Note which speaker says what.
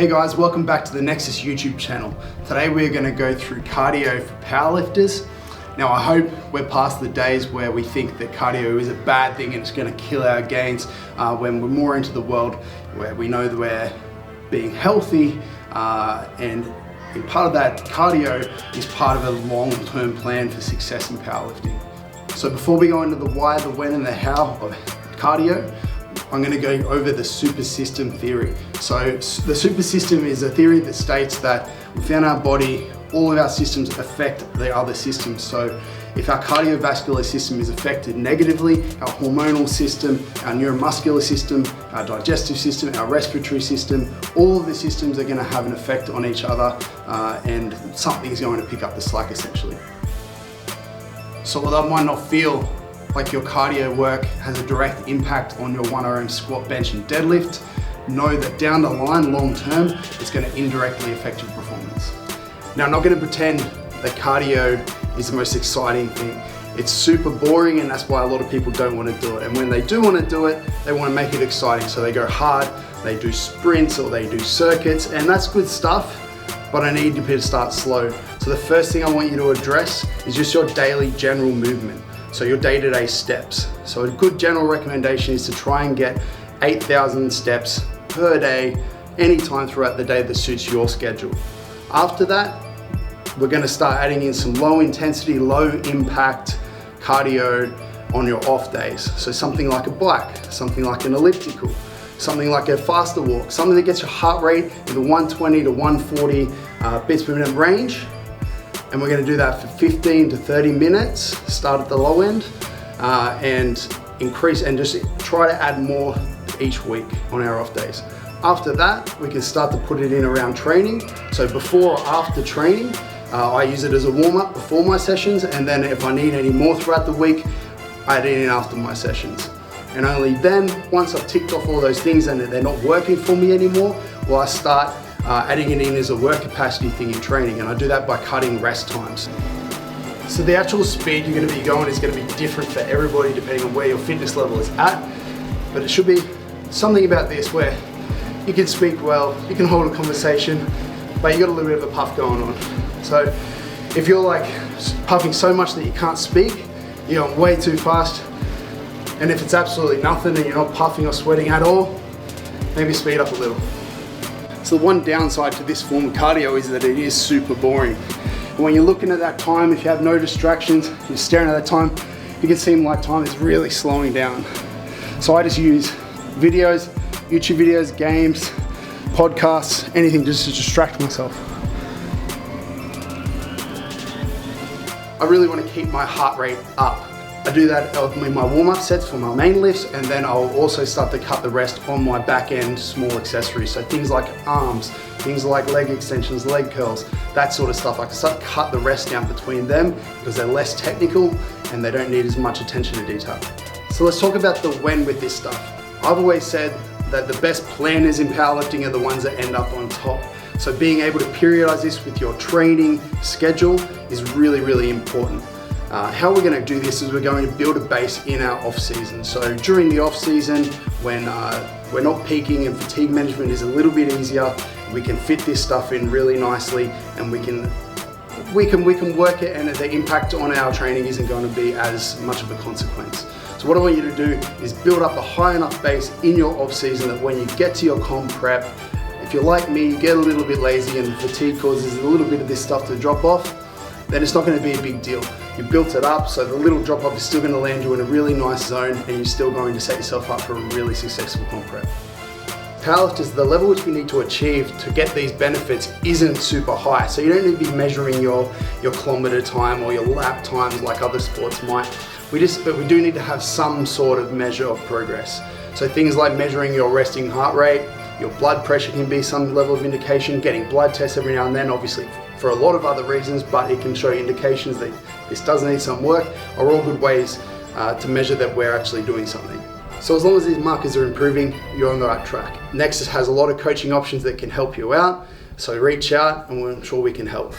Speaker 1: Hey guys, welcome back to the Nexus YouTube channel. Today we're going to go through cardio for powerlifters. Now I hope we're past the days where we think that cardio is a bad thing and it's going to kill our gains, when we're more into the world where we know that we're being healthy, and in part of that, cardio is part of a long-term plan for success in powerlifting. So before we go into the why, the when and the how of cardio, I'm going to go over the super system theory. So the super system is a theory that states that within our body, all of our systems affect the other systems. So if our cardiovascular system is affected negatively, our hormonal system, our neuromuscular system, our digestive system, our respiratory system, all of the systems are going to have an effect on each other, and something's going to pick up the slack essentially. So although it might not feel like your cardio work has a direct impact on your 1RM squat, bench and deadlift, know that down the line, long term, it's going to indirectly affect your performance. Now, I'm not going to pretend that cardio is the most exciting thing. It's super boring, and that's why a lot of people don't want to do it. And when they do want to do it, they want to make it exciting. So they go hard, they do sprints or they do circuits, and that's good stuff, but I need you to start slow. So the first thing I want you to address is just your daily general movement. So your day-to-day steps. So a good general recommendation is to try and get 8,000 steps per day, anytime throughout the day that suits your schedule. After that, we're gonna start adding in some low intensity, low impact cardio on your off days. So something like a bike, something like an elliptical, something like a faster walk, something that gets your heart rate in the 120 to 140 beats per minute range. And we're going to do that for 15 to 30 minutes, start at the low end, and increase and just try to add more each week on our off days. After that, we can start to put it in around training. So before or after training, I use it as a warm-up before my sessions, and then if I need any more throughout the week, I add it in after my sessions. And only then, once I've ticked off all those things and they're not working for me anymore, will I start adding it in as a work capacity thing in training, and I do that by cutting rest times. So the actual speed you're going to be going is going to be different for everybody depending on where your fitness level is at, but it should be something about this where you can speak well, you can hold a conversation, but you got a little bit of a puff going on. So if you're like puffing so much that you can't speak, you're going way too fast, and if it's absolutely nothing and you're not puffing or sweating at all, maybe speed up a little. So the one downside to this form of cardio is that it is super boring. And when you're looking at that time, if you have no distractions, you're staring at that time, it can seem like time is really slowing down. So I just use videos, YouTube videos, games, podcasts, anything just to distract myself. I really want to keep my heart rate up. I do that in my warm-up sets for my main lifts, and then I'll also start to cut the rest on my back end small accessories. So things like arms, things like leg extensions, leg curls, that sort of stuff. I can start to cut the rest down between them because they're less technical and they don't need as much attention to detail. So let's talk about the when with this stuff. I've always said that the best planners in powerlifting are the ones that end up on top. So being able to periodize this with your training schedule is really, really important. How we're going to do this is we're going to build a base in our off season. So during the off season, when we're not peaking and fatigue management is a little bit easier, we can fit this stuff in really nicely, and we can work it, and the impact on our training isn't going to be as much of a consequence. So what I want you to do is build up a high enough base in your off season that when you get to your comp prep, if you're like me, you get a little bit lazy and fatigue causes a little bit of this stuff to drop off, then it's not going to be a big deal. You built it up, so the little drop off is still going to land you in a really nice zone, and you're still going to set yourself up for a really successful comp prep. Powerlifters, the level which we need to achieve to get these benefits isn't super high, so you don't need to be measuring your kilometer time or your lap times like other sports might. But we do need to have some sort of measure of progress. So things like measuring your resting heart rate, your blood pressure can be some level of indication, getting blood tests every now and then, obviously for a lot of other reasons, but it can show you indications that this does need some work, are all good ways to measure that we're actually doing something. So as long as these markers are improving, you're on the right track. Nexus has a lot of coaching options that can help you out, so reach out and I'm sure we can help.